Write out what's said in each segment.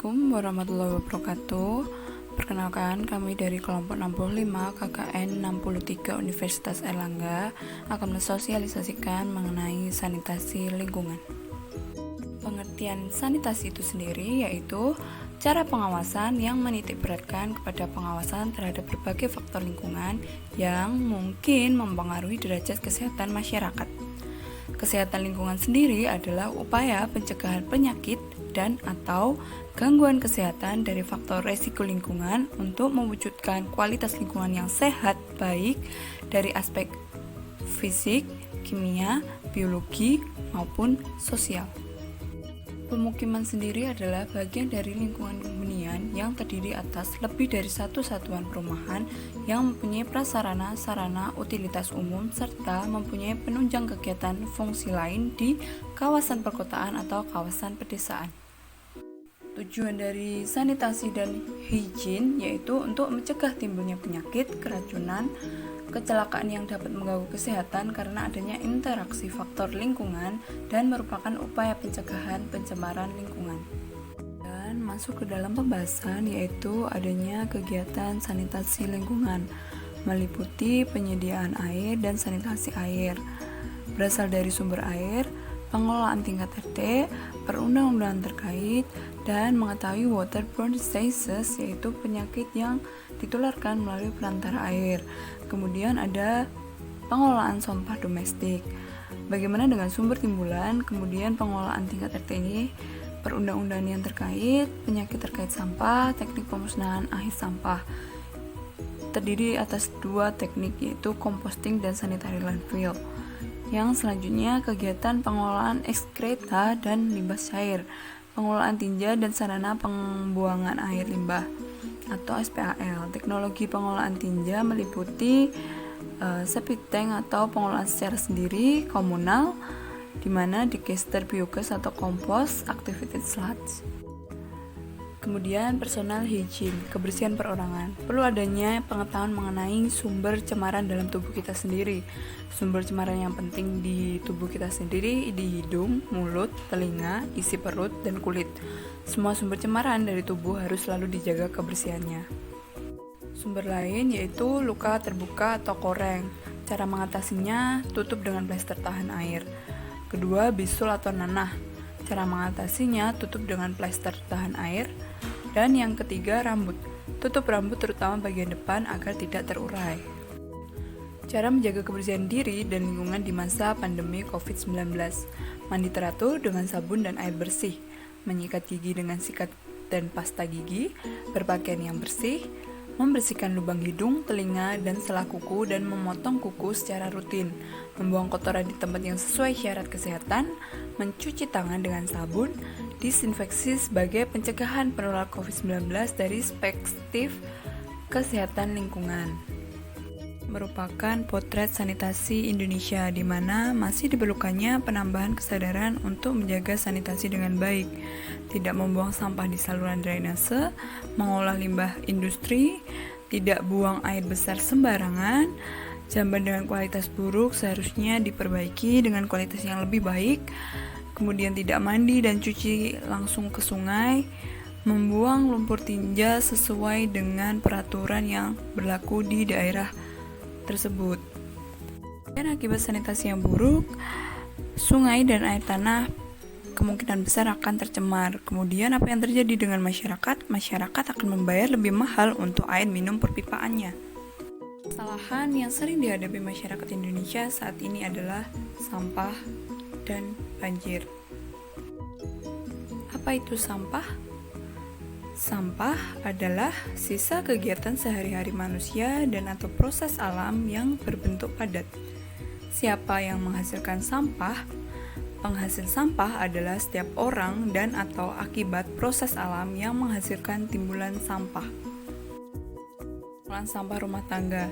Assalamualaikum warahmatullahi wabarakatuh. Perkenalkan, kami dari kelompok 65 KKN 63 Universitas Airlangga akan mensosialisasikan mengenai sanitasi lingkungan. Pengertian sanitasi itu sendiri yaitu cara pengawasan yang menitikberatkan kepada pengawasan terhadap berbagai faktor lingkungan yang mungkin mempengaruhi derajat kesehatan masyarakat. Kesehatan lingkungan sendiri adalah upaya pencegahan penyakit dan atau gangguan kesehatan dari faktor resiko lingkungan untuk mewujudkan kualitas lingkungan yang sehat baik dari aspek fisik, kimia, biologi, maupun sosial. Pemukiman sendiri adalah bagian dari lingkungan hunian yang terdiri atas lebih dari satu satuan perumahan yang mempunyai prasarana, sarana, utilitas umum, serta mempunyai penunjang kegiatan fungsi lain di kawasan perkotaan atau kawasan pedesaan. Tujuan dari sanitasi dan higien yaitu untuk mencegah timbulnya penyakit, keracunan, kecelakaan yang dapat mengganggu kesehatan karena adanya interaksi faktor lingkungan dan merupakan upaya pencegahan pencemaran lingkungan. Dan masuk ke dalam pembahasan yaitu adanya kegiatan sanitasi lingkungan meliputi penyediaan air dan sanitasi air berasal dari sumber air, pengelolaan tingkat RT, perundang-undangan terkait, dan mengetahui waterborne diseases yaitu penyakit yang ditularkan melalui perantara air. Kemudian ada pengelolaan sampah domestik. Bagaimana dengan sumber timbulan, kemudian pengelolaan tingkat RT ini, perundang-undangan yang terkait, penyakit terkait sampah, teknik pemusnahan akhir sampah. Terdiri atas dua teknik yaitu composting dan sanitary landfill. Yang selanjutnya kegiatan pengelolaan ekskreta dan limbah cair, pengelolaan tinja dan sarana pembuangan air limbah atau SPAL. Teknologi pengelolaan tinja meliputi septic tank atau pengelolaan secara sendiri komunal, di mana digester biogas atau kompos, activated sludge. Kemudian personal hygiene, kebersihan perorangan. Perlu adanya pengetahuan mengenai sumber cemaran dalam tubuh kita sendiri. Sumber cemaran yang penting di tubuh kita sendiri di hidung, mulut, telinga, isi perut, dan kulit. Semua sumber cemaran dari tubuh harus selalu dijaga kebersihannya. Sumber lain yaitu luka terbuka atau koreng. Cara mengatasinya tutup dengan plester tahan air. Kedua, bisul atau nanah. Cara mengatasinya tutup dengan plester tahan air. Dan yang ketiga, rambut. Tutup rambut terutama bagian depan agar tidak terurai. Cara menjaga kebersihan diri dan lingkungan di masa pandemi COVID-19. Mandi teratur dengan sabun dan air bersih. Menyikat gigi dengan sikat dan pasta gigi. Berpakaian yang bersih. Membersihkan lubang hidung, telinga, dan sela kuku dan memotong kuku secara rutin. Membuang kotoran di tempat yang sesuai syarat kesehatan. Mencuci tangan dengan sabun. Disinfeksi sebagai pencegahan penularan COVID-19 dari perspektif kesehatan lingkungan. Merupakan potret sanitasi Indonesia di mana masih diperlukannya penambahan kesadaran untuk menjaga sanitasi dengan baik, tidak membuang sampah di saluran drainase, mengolah limbah industri, tidak buang air besar sembarangan, jamban dengan kualitas buruk seharusnya diperbaiki dengan kualitas yang lebih baik, kemudian tidak mandi dan cuci langsung ke sungai, membuang lumpur tinja sesuai dengan peraturan yang berlaku di daerah tersebut. Dan akibat sanitasi yang buruk, sungai dan air tanah kemungkinan besar akan tercemar. Kemudian apa yang terjadi dengan masyarakat? Masyarakat akan membayar lebih mahal untuk air minum perpipaannya. Kesalahan yang sering dihadapi masyarakat Indonesia saat ini adalah sampah dan banjir. Apa itu sampah? Sampah adalah sisa kegiatan sehari-hari manusia dan atau proses alam yang berbentuk padat. Siapa yang menghasilkan sampah? Penghasil sampah adalah setiap orang dan atau akibat proses alam yang menghasilkan timbulan sampah. Pengelolaan sampah rumah tangga.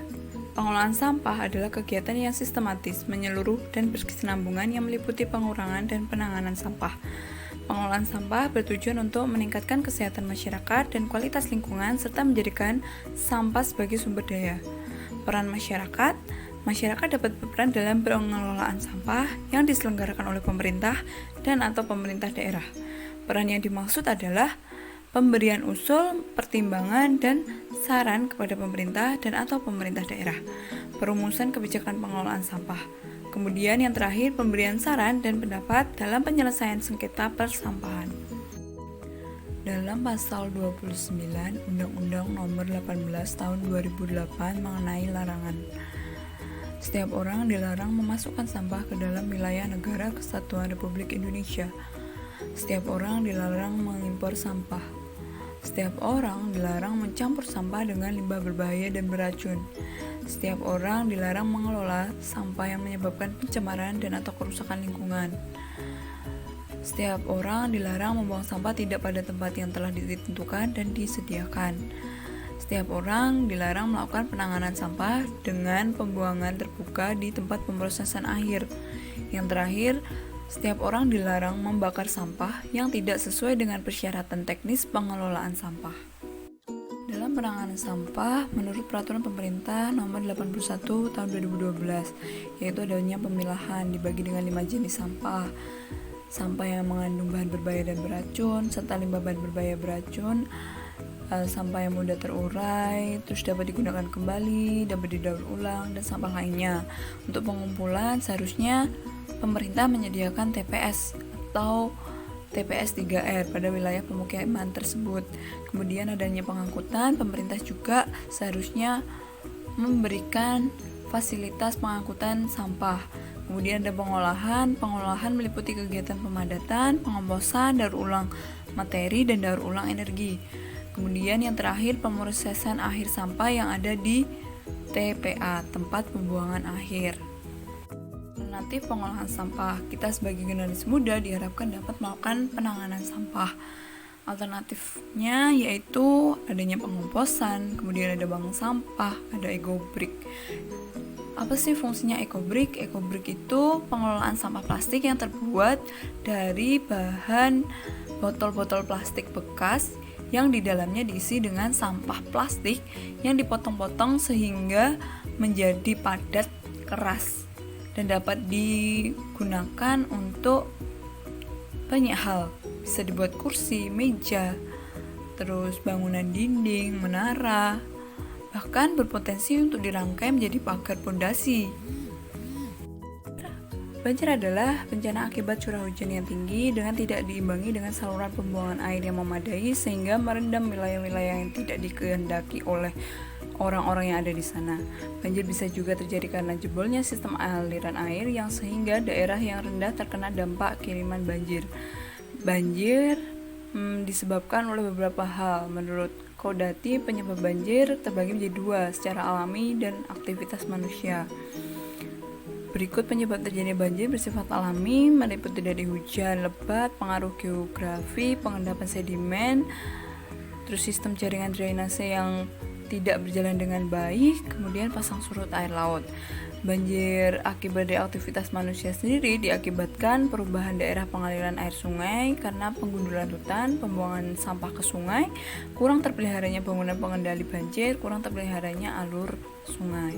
Pengelolaan sampah adalah kegiatan yang sistematis, menyeluruh, dan berkesinambungan yang meliputi pengurangan dan penanganan sampah. Pengelolaan sampah bertujuan untuk meningkatkan kesehatan masyarakat dan kualitas lingkungan serta menjadikan sampah sebagai sumber daya. Peran masyarakat dapat berperan dalam pengelolaan sampah yang diselenggarakan oleh pemerintah dan atau pemerintah daerah. Peran yang dimaksud adalah pemberian usul, pertimbangan, dan saran kepada pemerintah dan atau pemerintah daerah, perumusan kebijakan pengelolaan sampah. Kemudian yang terakhir, pemberian saran dan pendapat dalam penyelesaian sengketa persampahan. Dalam pasal 29 Undang-Undang Nomor 18 Tahun 2008 mengenai larangan, setiap orang dilarang memasukkan sampah ke dalam wilayah negara kesatuan Republik Indonesia. Setiap orang dilarang mengimpor sampah. Setiap orang dilarang mencampur sampah dengan limbah berbahaya dan beracun. Setiap orang dilarang mengelola sampah yang menyebabkan pencemaran dan atau kerusakan lingkungan. Setiap orang dilarang membuang sampah tidak pada tempat yang telah ditentukan dan disediakan. Setiap orang dilarang melakukan penanganan sampah dengan pembuangan terbuka di tempat pemrosesan akhir. Yang terakhir, setiap orang dilarang membakar sampah yang tidak sesuai dengan persyaratan teknis pengelolaan sampah. Dalam penanganan sampah, menurut Peraturan Pemerintah Nomor 81 Tahun 2012, yaitu adanya pemilahan dibagi dengan 5 jenis sampah. Sampah yang mengandung bahan berbahaya dan beracun, serta limbah bahan berbahaya beracun, sampah yang mudah terurai, terus dapat digunakan kembali, dapat didaur ulang, dan sampah lainnya. Untuk pengumpulan, seharusnya pemerintah menyediakan TPS atau TPS 3R pada wilayah pemukiman tersebut. Kemudian adanya pengangkutan, pemerintah juga seharusnya memberikan fasilitas pengangkutan sampah. Kemudian ada pengolahan meliputi kegiatan pemadatan, pengomposan, daur ulang materi, dan daur ulang energi. Kemudian yang terakhir, pemrosesan akhir sampah yang ada di TPA, tempat pembuangan akhir. Alternatif pengolahan sampah, kita sebagai generasi muda diharapkan dapat melakukan penanganan sampah. Alternatifnya yaitu adanya pengomposan, kemudian ada bank sampah, ada ecobrick. Apa sih fungsinya ecobrick? Ecobrick itu pengelolaan sampah plastik yang terbuat dari bahan botol-botol plastik bekas yang di dalamnya diisi dengan sampah plastik yang dipotong-potong sehingga menjadi padat, keras, dan dapat digunakan untuk banyak hal. Bisa dibuat kursi, meja, terus bangunan dinding, menara, bahkan berpotensi untuk dirangkai menjadi pagar pondasi. Banjir adalah bencana akibat curah hujan yang tinggi dengan tidak diimbangi dengan saluran pembuangan air yang memadai sehingga merendam wilayah-wilayah yang tidak dikehendaki oleh orang-orang yang ada di sana. Banjir bisa juga terjadi karena jebolnya sistem aliran air yang sehingga daerah yang rendah terkena dampak kiriman banjir. Banjir disebabkan oleh beberapa hal. Menurut Kodati, penyebab banjir terbagi menjadi dua, secara alami dan aktivitas manusia. Berikut penyebab terjadinya banjir bersifat alami, meliputi dari hujan lebat, pengaruh geografi, pengendapan sedimen, terus sistem jaringan drainase yang tidak berjalan dengan baik, kemudian pasang surut air laut. Banjir akibat dari aktivitas manusia sendiri diakibatkan perubahan daerah pengaliran air sungai karena penggundulan hutan, pembuangan sampah ke sungai, kurang terpeliharanya bangunan pengendali banjir, kurang terpeliharanya alur sungai.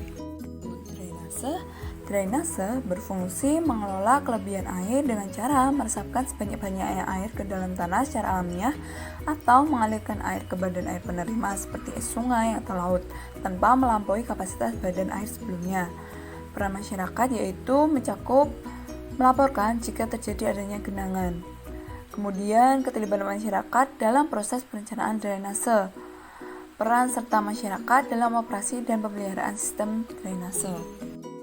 Drainase berfungsi mengelola kelebihan air dengan cara meresapkan sebanyak-banyaknya air ke dalam tanah secara alamiah atau mengalirkan air ke badan air penerima seperti sungai atau laut tanpa melampaui kapasitas badan air sebelumnya. Peran masyarakat yaitu mencakup melaporkan jika terjadi adanya genangan. Kemudian keterlibatan masyarakat dalam proses perencanaan drainase. Peran serta masyarakat dalam operasi dan pemeliharaan sistem drainase.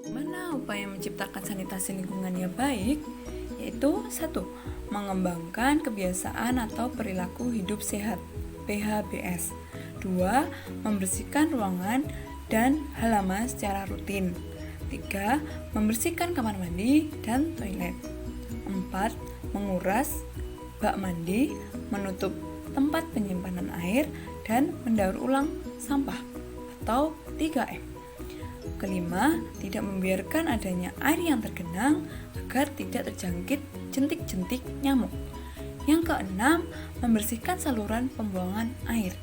Mana upaya menciptakan sanitasi lingkungan yang baik? Yaitu 1. Mengembangkan kebiasaan atau perilaku hidup sehat PHBS. 2. Membersihkan ruangan dan halaman secara rutin. 3. Membersihkan kamar mandi dan toilet. 4. Menguras bak mandi, menutup tempat penyimpanan air, dan mendaur ulang sampah atau 3M. Kelima, tidak membiarkan adanya air yang tergenang agar tidak terjangkit jentik-jentik nyamuk. Yang keenam, membersihkan saluran pembuangan air.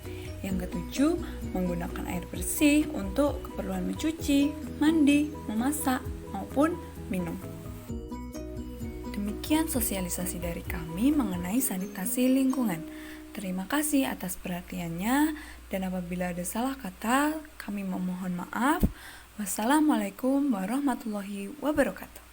Yang ketujuh, menggunakan air bersih untuk keperluan mencuci, mandi, memasak, maupun minum. Demikian sosialisasi dari kami mengenai sanitasi lingkungan. Terima kasih atas perhatiannya, dan apabila ada salah kata, kami memohon maaf. Wassalamualaikum warahmatullahi wabarakatuh.